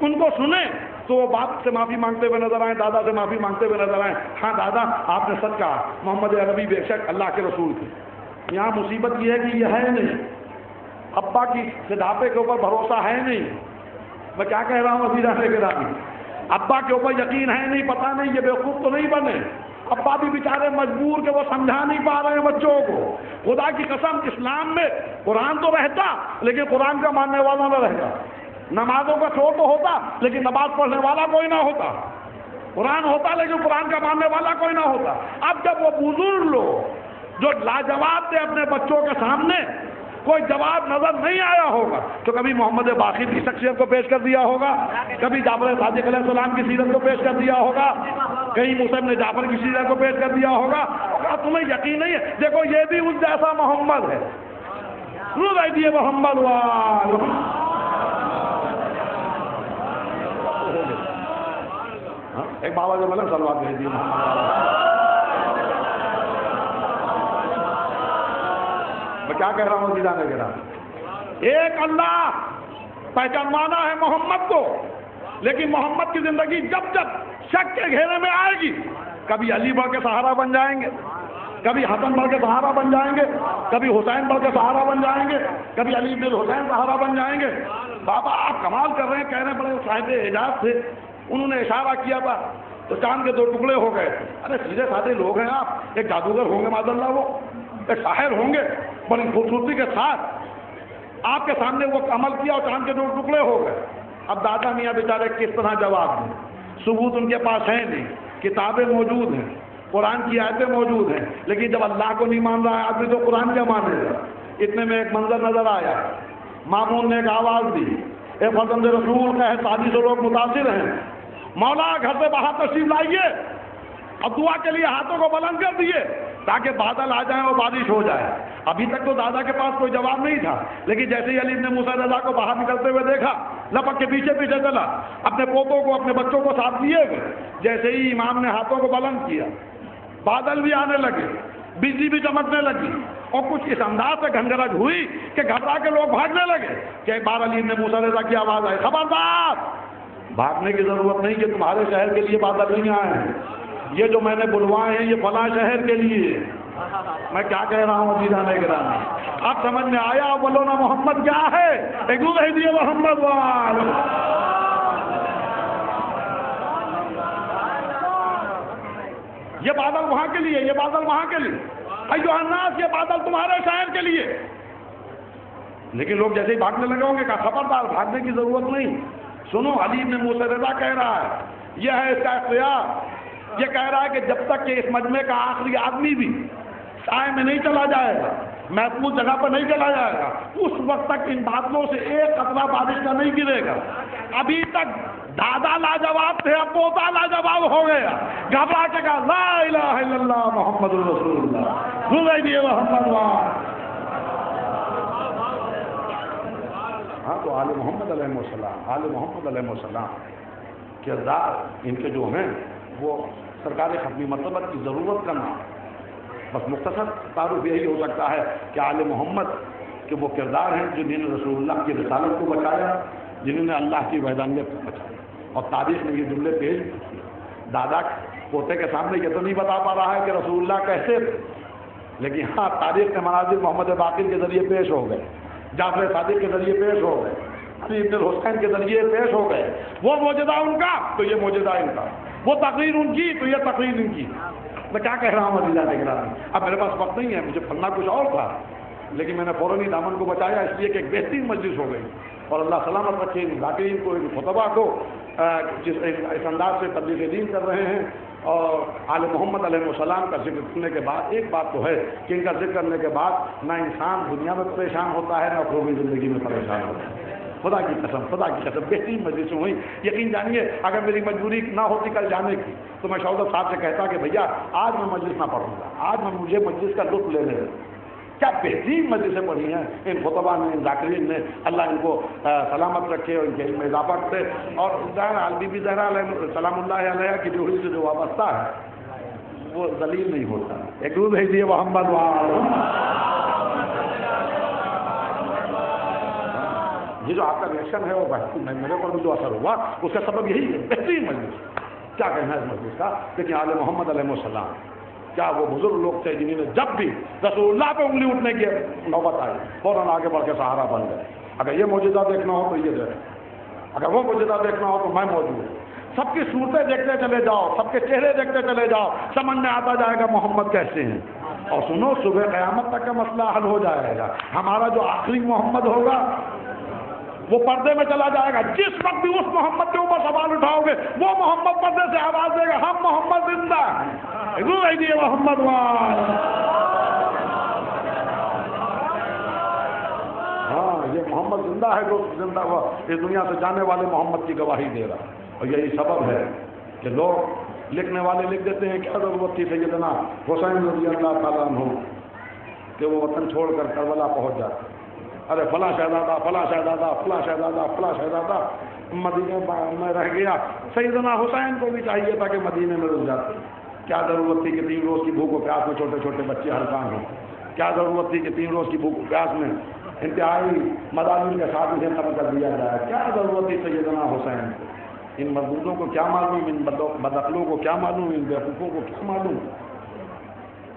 ان کو سنیں تو وہ باپ سے معافی مانگتے ہوئے نظر آئیں, دادا سے معافی مانگتے ہوئے نظر آئیں. ہاں دادا آپ نے سچ کہا, محمد عربی بے شک اللہ کے رسول تھے. یہاں مصیبت یہ ہے کہ یہ ہے نہیں, ابا کی صداقت کے اوپر بھروسہ ہے نہیں. میں کیا کہہ رہا ہوں عزیزان گرامی, ابا کے اوپر یقین ہے نہیں, پتہ نہیں یہ بیوقوف تو نہیں بنے. ابا بھی بیچارے مجبور کہ وہ سمجھا نہیں پا رہے ہیں بچوں کو. خدا کی قسم اسلام میں قرآن تو رہتا لیکن قرآن کا ماننے والا نہ رہتا, نمازوں کا شور تو ہوتا لیکن نماز پڑھنے والا کوئی نہ ہوتا, قرآن ہوتا لیکن قرآن کا ماننے والا کوئی نہ ہوتا. اب جب وہ بزرگ لوگ جو لاجواب تھے اپنے بچوں کے سامنے کوئی جواب نظر نہیں آیا ہوگا تو کبھی محمد باقر کی شخصیت کو پیش کر دیا ہوگا, کبھی جعفر صادق علیہ السلام کی سیرت کو پیش کر دیا ہوگا, کہیں موسیٰ بن جعفر کی سیرت کو پیش کر دیا ہوگا. اور تمہیں یقین نہیں ہے, دیکھو یہ بھی اس جیسا محمد ہے. دیے محمد ایک بابا جو ملک سلوات بھیج دیے. میں کیا کہہ رہا ہوں دیدانے کے رہا, ایک اللہ پہچانوانا ہے محمد کو, لیکن محمد کی زندگی جب جب شک کے گھیرے میں آئے گی کبھی علی بڑھ کے سہارا بن جائیں گے, کبھی حسن بڑھ کے سہارا بن جائیں گے, کبھی حسین بڑھ کے سہارا بن جائیں گے, کبھی علی بن حسین سہارا بن جائیں گے. بابا آپ کمال کر رہے ہیں, کہہ رہے ہیں بڑے صاحب اعجاز تھے, انہوں نے اشارہ کیا تھا تو چاند کے 2 ٹکڑے ہو گئے. ارے سیدھے سادے لوگ ہیں آپ, ایک جادوگر ہوں گے معاذ اللہ, وہ ایک شاعر ہوں گے, بڑی خوبصورتی کے ساتھ آپ کے سامنے وہ عمل کیا اور چاند کے 2 ٹکڑے ہو گئے. اب دادا میاں بیچارے کس طرح جواب دیں, ثبوت ان کے پاس ہے نہیں, کتابیں موجود ہیں, قرآن کی آیتیں موجود ہیں, لیکن جب اللہ کو نہیں مان رہا ہے آدمی تو قرآن کیا مانے گا. اتنے میں ایک منظر نظر آیا, مامون نے ایک آواز دی, اے فرزند رسول کا ہے, شادی سے لوگ متاثر ہیں, مولا گھر سے باہر تشریف لائیے, اب دعا کے لیے ہاتھوں کو بلند کر دیے تاکہ بادل آ جائیں اور بارش ہو جائے. ابھی تک تو دادا کے پاس کوئی جواب نہیں تھا, لیکن جیسے ہی علی نے موسیٰ رضا کو باہر نکلتے ہوئے دیکھا لپک کے پیچھے پیچھے چلا, اپنے پوتوں کو اپنے بچوں کو ساتھ لیے ہوئے. جیسے ہی امام نے ہاتھوں کو بلند کیا بادل بھی آنے لگے, بجلی بھی چمکنے لگی, اور کچھ اس انداز سے گھنگرج ہوئی کہ گھبرا کے لوگ بھاگنے لگے کہ ایک بار علی نے موسیٰ رضا کی آواز آئی, خبردار, بھاگنے کی ضرورت نہیں کہ تمہارے شہر کے لیے بادل نہیں آئے ہیں, یہ جو میں نے بلوائے ہیں یہ فلاں شہر کے لیے. میں کیا کہہ رہا ہوں عزیزان گرامی, اب سمجھ میں آیا بولو نا محمد کیا ہے, ایک دو کہہ دیے محمد وال. یہ بادل وہاں کے لیے, یہ بادل وہاں کے لیے, ایھا الناس یہ بادل تمہارے شہر کے لیے. لیکن لوگ جیسے ہی بھاگنے لگے ہوں گے کہا خبردار, بھاگنے کی ضرورت نہیں, سنو علی بن موسیٰ رضا کہہ رہا ہے, یہ ہے اس کا اختیار. یہ کہہ رہا ہے کہ جب تک کہ اس مجمع کا آخری آدمی بھی سائے میں نہیں چلا جائے گا, محفوظ جگہ پر نہیں چلا جائے گا, اس وقت تک ان بادلوں سے ایک قطرہ بارش کا نہیں گرے گا. ابھی تک دادا لاجواب تھے، اب پوتا لاجواب ہو گیا، گھبرا کے کہا لا الہ الا اللہ محمد رسول اللہ محمد ہاں تو آل محمد علیہ السلام، آل محمد علیہ السلام کردار ان کے جو ہیں وہ سرکار ختمی مرتبت کی ضرورت کا نام. بس مختصر تعارف یہی ہو سکتا ہے کہ آل محمد کہ وہ کردار ہیں جنہوں نے رسول اللہ کی رسالت کو بچایا، جنہوں نے اللہ کی وحدانیت کو بچایا. اور تاریخ میں یہ جملے پیش، دادا پوتے کے سامنے یہ تو نہیں بتا پا رہا ہے کہ رسول اللہ کیسے تھے، لیکن ہاں تاریخ کے مناظر محمد باقر کے ذریعے پیش ہو گئے، جعفر صادق کے ذریعے پیش ہو گئے، علی ابن الحسین کے ذریعے پیش ہو گئے. وہ معجزہ ان کا تو یہ معجزہ ان کا، وہ تقریر ان کی تو یہ تقریر ان کی. میں کیا کہہ رہا ہوں عزیزہ دیکھ رہا ہوں، اب میرے پاس وقت نہیں ہے، مجھے پڑھنا کچھ اور تھا، لیکن میں نے فوراً ہی دامن کو بچایا اس لیے کہ ایک بہترین مجلس ہو گئی. اور اللہ سلامت رکھے ان ذاکرین کو، ان خطبہ کو اس انداز سے تبلیغ دین کر رہے ہیں. اور آل محمد علیہ السلام کا ذکر کرنے کے بعد ایک بات تو ہے کہ ان کا ذکر کرنے کے بعد نہ انسان دنیا میں پریشان ہوتا ہے نہ قومی زندگی میں پریشان ہوتا ہے. خدا کی قسم، خدا کی قسم بہترین مجلس ہوئی. یقین جانیے اگر میری مجبوری نہ ہوتی کل جانے کی تو میں شوکت صاحب سے کہتا کہ بھیا آج میں مجلس نہ پڑھوں گا، آج میں مجھے مجلس کا لطف لینے دیں. کیا بہترین مجلسیں پڑھی ہیں ان خطبہ نے، ان ذاکرین نے. اللہ ان کو سلامت رکھے اور ان کے علم میں اضافہ کرے. اور بی بی زہرا علیہ سلام اللہ علیہ کی روح سے جو وابستہ ہے وہ ذلیل نہیں ہوتا. ایک روز ہے یہ محمد یہ جو آپ کا ریئیکشن ہے وہ میرے اوپر بھی جو اثر ہوا اس کا سبب یہی ہے. بہترین مجلس، کیا کہنا ہے اس مجلس کا. لیکن آل محمد علیہ السلام کیا وہ بزرگ لوگ تھے جنہوں نے جب بھی رسول اللہ پہ انگلی اٹھنے کی نوبت آئی فوراً آگے بڑھ کے سہارا بن گئے. اگر یہ معجزہ دیکھنا ہو تو یہ دے، اگر وہ معجزہ دیکھنا ہو تو میں موجود ہوں. سب کی صورتیں دیکھتے چلے جاؤ، سب کے چہرے دیکھتے چلے جاؤ، سمجھ میں آتا جائے گا محمد کیسے ہیں. اور سنو صبح قیامت تک کا مسئلہ حل ہو جائے گا. ہمارا جو آخری محمد ہوگا وہ پردے میں چلا جائے گا. جس وقت بھی اس محمد کے اوپر سوال اٹھاؤ گے وہ محمد پردے سے آواز دے گا ہم محمد زندہ محمد ہاں یہ محمد زندہ ہے جو زندہ ہوا اس دنیا سے جانے والے محمد کی گواہی دے رہا. اور یہی سبب ہے کہ لوگ لکھنے والے لکھ دیتے ہیں کیا ضرورت تھی سیدنا حسین رضی اللہ تعالیٰ عنہ کہ وہ وطن چھوڑ کر کربلا پہنچ جاتے. ارے فلاں شہزادہ فلاں شہزادہ فلاں شہزادہ فلاں شہزادہ مدینے میں رہ گیا. سیدنا حسین کو بھی چاہیے تھا کہ مدینے میں رک جاتے. کیا ضرورت تھی کہ 3 روز کی بھوک و پیاس میں چھوٹے چھوٹے بچے ہلکان ہوں. کیا ضرورت تھی کہ 3 روز کی بھوک و پیاس میں انتہائی مداحین کے ساتھ انہیں ختم کر دیا جائے. کیا ضرورت تھی سیدنا حسین کو. ان مردودوں کو کیا معلوم، ان بدعقلوں کو کیا معلوم، ان بیوقوفوں کو کیا معلوم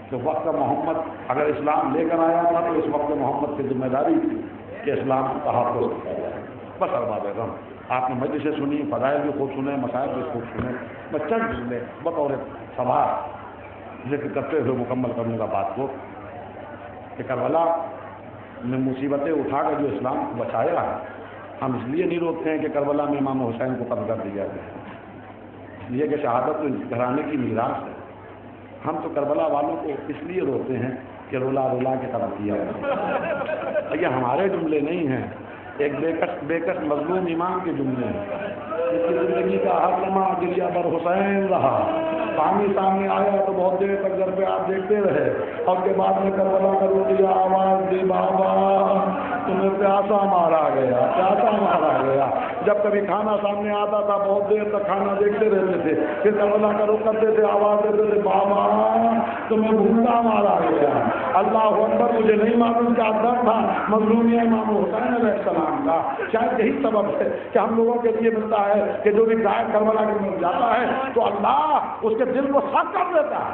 کہ وقت محمد اگر اسلام لے کر آیا تھا تو اس وقت محمد کی ذمہ داری تھی کہ اسلام کا تحفظ کیا جائے. بس ارباب اعظم آپ نے مجلسیں سنی، فضائل بھی خوب سنے، مسائل بھی خوب سنے. میں چند جملے بطور سبھا ذکر کرتے ہوئے مکمل کروں گا بات کو کہ کربلا میں مصیبتیں اٹھا کر جو اسلام کو بچایا ہے. ہم اس لیے نہیں روکتے ہیں کہ کربلا میں امام حسین کو قتل کر دیا گیا، اس لیے کہ شہادت تو گھرانے کی میراث ہے. ہم تو کربلا والوں کو اس لیے روکتے ہیں کہ رولا رولا کے قتل کیا ہے. یہ ہمارے جملے نہیں ہیں، ایک بے کس مظلوم امام کے جملے ہیں. اس کی زندگی کا ہر لمحہ گریا بر حسین رہا. پانی سامنے آیا تو بہت دیر تک گھر پہ آپ دیکھتے رہے اور کے بعد میں کربلا کر دیا آواز دے بابا تمہیں پیاسا مارا گیا، پیاسا مارا گیا. جب کبھی کھانا سامنے آتا تھا بہت دیر تک کھانا دیکھتے رہتے تھے، پھر کربلا کا رخ کرتے تھے، آواز دیتے تھے بابا تمہیں بھوکا مارا گیا. اللہ اکبر. مجھے نہیں معلوم کیا در تھا مظلوم امام حسین علیہ السلام کا. شاید یہی سبب ہے کہ ہم لوگوں کے لیے ملتا ہے کہ جو بھی گائے کربلا کے مل جاتا ہے تو اللہ اس کے دل کو سخت کر دیتا ہے.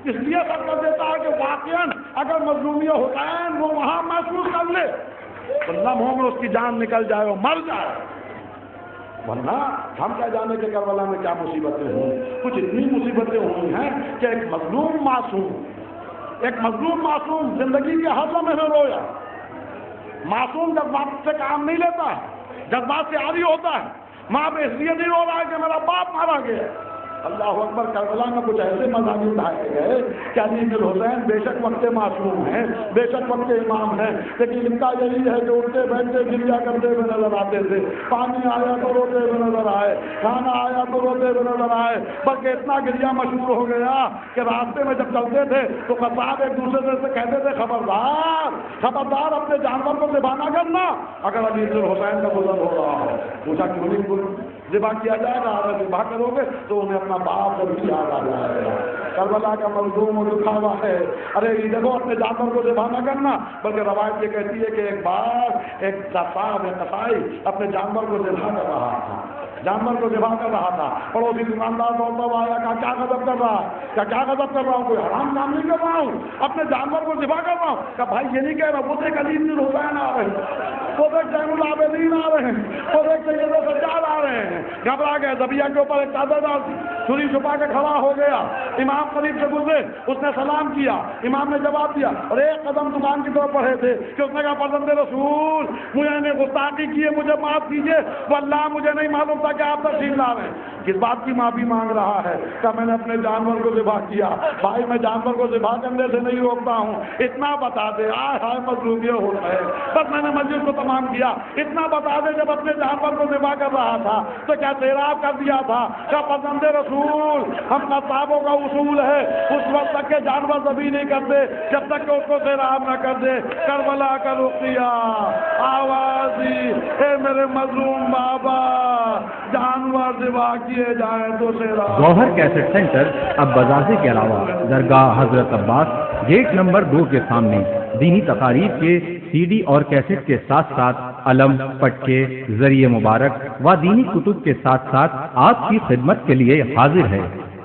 اس لیے سخت کر دیتا ہے کہ واقعاً اگر مظلومی حسین وہ وہاں محسوس کر لے تو لمحوں میں اس کی جان نکل جائے اور مر جائے. ورنہ ہم کیا جانے کہ کربلا میں کیا مصیبتیں ہوئی. کچھ اتنی مصیبتیں ہوئی ہیں کہ ایک مظلوم معصوم زندگی کے ہاتھوں میں نے رویا. معصوم جذبات سے کام نہیں لیتا ہے، جذبات سے عاری ہوتا ہے. ماں پہ اس لیے نہیں رو رہا ہے کہ میرا باپ مارا گیا، اللہ اکبر، کربلا میں کچھ ایسے مضامین ڈھائے گئے کہ علی بن حسین بے شک وقت معصوم ہیں، بے شک وقت امام ہیں، لیکن ان کا یہی ہے کہ اٹھتے بیٹھتے گریا کرتے ہوئے نظر آتے تھے، پانی آیا تو روتے ہوئے نظر آئے، کھانا آیا تو روتے ہوئے نظر آئے، بلکہ اتنا گریا مشہور ہو گیا کہ راستے میں جب چلتے تھے تو قصاب ایک دوسرے سے کہتے تھے خبردار خبردار اپنے جانور کو ذبح نہ کرنا اگر علی بن حسین کا گزر ہو رہا ہو۔ پوچھا کیوں نہیں ذبح کیا جائے گا؟ اگر ذبح کرو گے تو انہیں اپنا باپ جب بھی یاد آ جائے گا۔ کربلا کا مظلوم لکھا ہوا ہے، ارے یہ دیکھو اپنے جانور کو ذبح نہ کرنا، بلکہ روایت یہ کہتی ہے کہ ایک بار ایک قصائی اپنے جانور کو ذبح کر رہا تھا، جانور کو ذبح کر رہا تھا، پڑوسی دکاندار دوڑتا ہوا آیا، کہا کیا غضب کر رہا ہے، کیا غضب کر رہا ہوں، کوئی حرام کام نہیں کر رہا ہوں، اپنے جانور کو ذبح کر رہا ہوں۔ کہا بھائی یہ نہیں کہہ رہا، وہ دیکھ علی بن حسین آ رہے ہیں، وہ دیکھ زین العابدین آ رہے ہیں، وہ دیکھ سید سجاد آ رہے ہیں۔ گھبرا گئے، ذبیحہ کے اوپر ایک چادر ڈال دی، چھری چھپا کے کھڑا ہو گیا، امام قریب سے گزرے، اس نے سلام کیا، امام نے جواب دیا اور ایک قدم دکان کی طرف بڑھے تھے کہ اس نے کہا فرزند رسول مجھے نے گستاخی کی ہے، مجھے معاف کیجیے، واللہ مجھے نہیں معلوم تھا کہ آپ تشریف لا رہے ہیں۔ کس بات کی معافی مانگ رہا ہے؟ کہ میں نے اپنے جانور کو ذبح کیا۔ بھائی میں جانور کو ذبح کرنے سے نہیں روکتا ہوں، اتنا بتا دے، آئے ہائے مظلومیت ہو رہا ہے، بس میں نے مسجد کو تمام کیا، اتنا بتا دے جب اپنے جانور کو ذبح کر رہا تھا تو کیا سیراب کر دیا تھا؟ کیا پسند رسول ہم قصابوں کا اصول ہے اس وقت تک کہ جانور ذبح نہیں کرتے جب تک کہ اس کو سیراب نہ کر دے۔ کربلا کا رقیہ آواز دی، اے میرے مظلوم بابا جانور ذبح کیے جائیں تو سیراب۔ گوہر کیسٹ سینٹر اب بازازے کے علاوہ درگاہ حضرت عباس گیٹ نمبر 2 کے سامنے دینی تقاریب کے سی ڈی اور کیسٹ کے ساتھ ساتھ علم، پٹکے، ذریعہ مبارک و دینی کتب کے ساتھ ساتھ آپ کی خدمت کے لیے حاضر ہے۔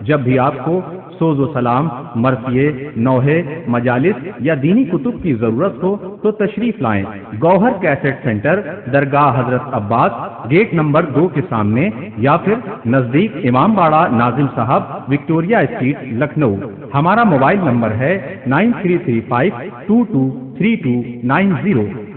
جب بھی آپ کو سوز و سلام، مرثیے، نوحے، مجالس یا دینی کتب کی ضرورت ہو تو تشریف لائیں۔ گوہر کیسٹ سینٹر درگاہ حضرت عباس گیٹ نمبر 2 کے سامنے یا پھر نزدیک امام باڑہ ناظم صاحب وکٹوریہ اسٹریٹ لکھنؤ۔ ہمارا موبائل نمبر ہے 9335223290۔